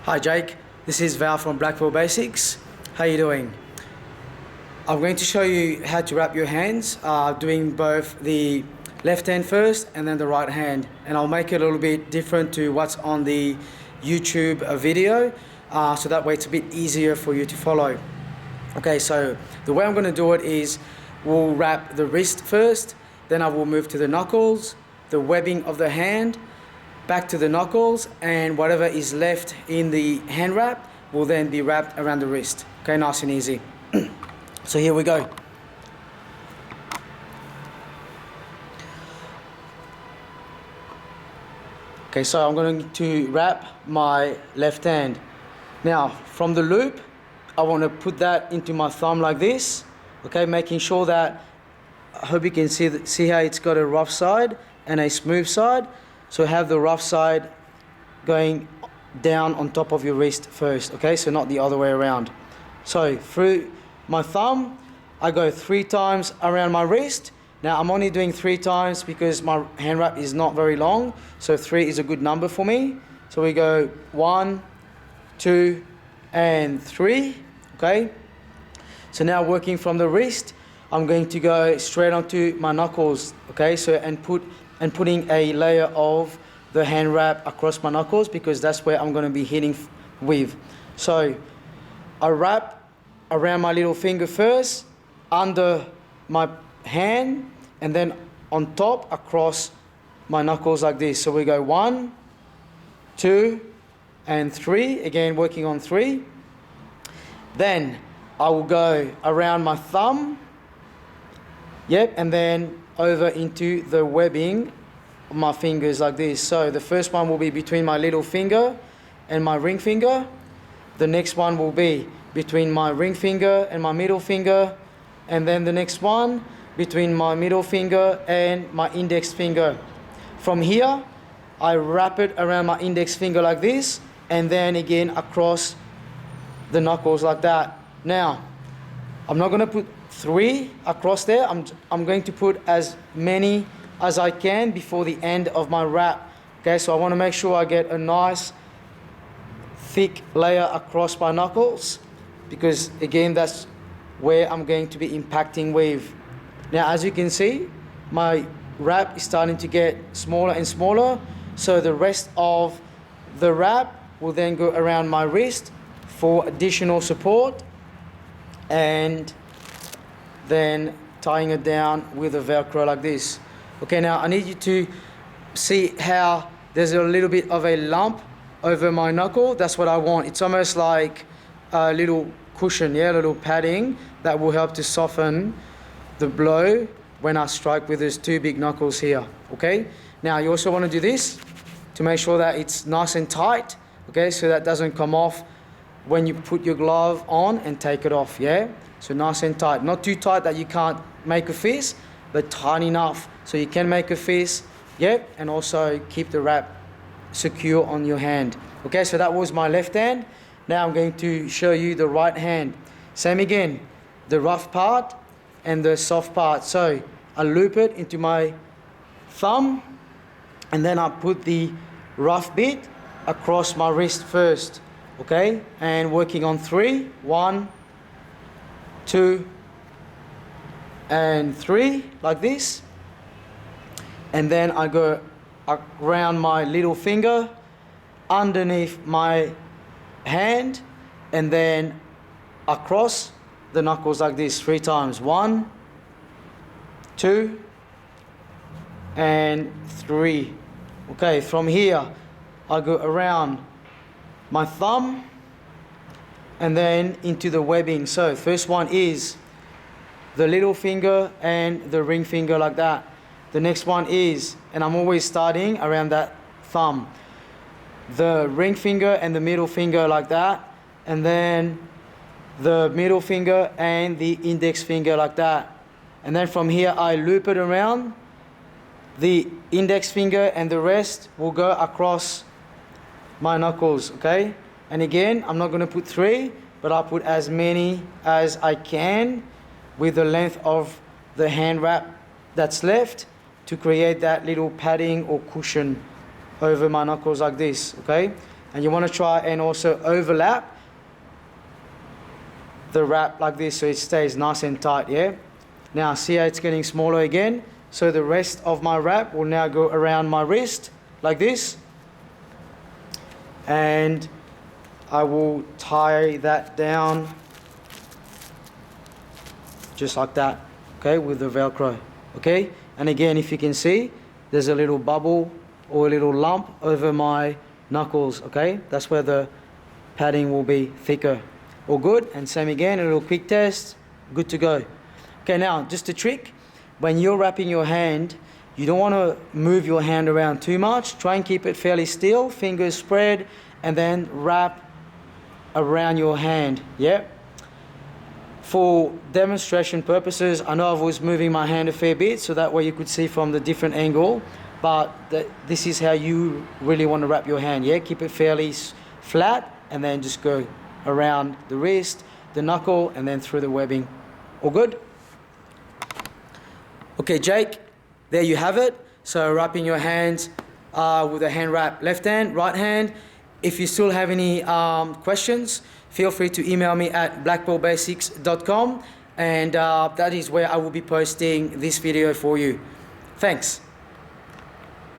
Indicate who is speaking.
Speaker 1: Hi Jake, this is Val from Blackpool Basics. How you doing? I'm going to show you how to wrap your hands, doing both the left hand first and then the right hand, and I'll make it a little bit different to what's on the YouTube video, so that way it's a bit easier for you to follow. Okay, so the way I'm going to do it is we'll wrap the wrist first, then I will move to the knuckles, the webbing of the hand, back to the knuckles, and whatever is left in the hand wrap will then be wrapped around the wrist. Okay, nice and easy. So here we go. Okay, so I'm going to wrap my left hand. Now, from the loop, I want to put that into my thumb like this. Okay, making sure that, I hope you can see how it's got a rough side and a smooth side. So have the rough side going down on top of your wrist first, okay? So not the other way around. So through my thumb, I go 3 times around my wrist. Now I'm only doing 3 times because my hand wrap is not very long. So 3 is a good number for me. So we go 1, 2, and 3, okay? So now working from the wrist, I'm going to go straight onto my knuckles, okay? So putting a layer of the hand wrap across my knuckles, because that's where I'm going to be hitting with. So I wrap around my little finger first, under my hand, and then on top across my knuckles like this. So we go 1, 2, and 3, again working on 3. Then I will go around my thumb, and then over into the webbing of my fingers like this. So the first one will be between my little finger and my ring finger. The next one will be between my ring finger and my middle finger. And then the next one between my middle finger and my index finger. From here, I wrap it around my index finger like this, and then again across the knuckles like that. Now, I'm not going to put 3 across there. I'm going to put as many as I can before the end of my wrap. Okay, so I want to make sure I get a nice thick layer across my knuckles, because again that's where I'm going to be impacting with. Now as you can see, my wrap is starting to get smaller and smaller, so the rest of the wrap will then go around my wrist for additional support, and then tying it down with a Velcro like this. Okay, now I need you to see how there's a little bit of a lump over my knuckle. That's what I want. It's almost like a little cushion, a little padding that will help to soften the blow when I strike with those 2 big knuckles here. Okay, now you also want to do this to make sure that it's nice and tight, okay, so that doesn't come off when you put your glove on and take it off. So nice and tight, not too tight that you can't make a fist, but tight enough so you can make a fist, and also keep the wrap secure on your hand. Okay, so that was my left hand. Now I'm going to show you the right hand. Same again, the rough part and the soft part. So I loop it into my thumb, and then I put the rough bit across my wrist first, okay, and working on 3, 1, 2, and 3 like this. And then I go around my little finger, underneath my hand, and then across the knuckles like this 3 times. 1, 2, and 3. Okay, from here I go around my thumb and then into the webbing. So first one is the little finger and the ring finger like that. The next one is, and I'm always starting around that thumb, the ring finger and the middle finger like that, and then the middle finger and the index finger like that. And then from here I loop it around. The index finger and the rest will go across my knuckles, okay? And again, I'm not going to put 3, but I'll put as many as I can with the length of the hand wrap that's left, to create that little padding or cushion over my knuckles like this, okay? And you want to try and also overlap the wrap like this so it stays nice and tight, yeah? Now see how it's getting smaller again? So the rest of my wrap will now go around my wrist like this. And I will tie that down just like that, okay, with the Velcro, okay? And again, if you can see, there's a little bubble or a little lump over my knuckles, okay? That's where the padding will be thicker. All good, and same again, a little quick test, good to go. Okay, now, just a trick, when you're wrapping your hand, you don't want to move your hand around too much. Try and keep it fairly still, fingers spread, and then wrap around your hand, yeah? For demonstration purposes, I know I was moving my hand a fair bit, so that way you could see from the different angle, but this is how you really want to wrap your hand, yeah? Keep it fairly flat, and then just go around the wrist, the knuckle, and then through the webbing. All good? Okay, Jake, there you have it. So wrapping your hands with a hand wrap, left hand, right hand. If you still have any questions, feel free to email me at blackballbasics.com, and that is where I will be posting this video for you. Thanks.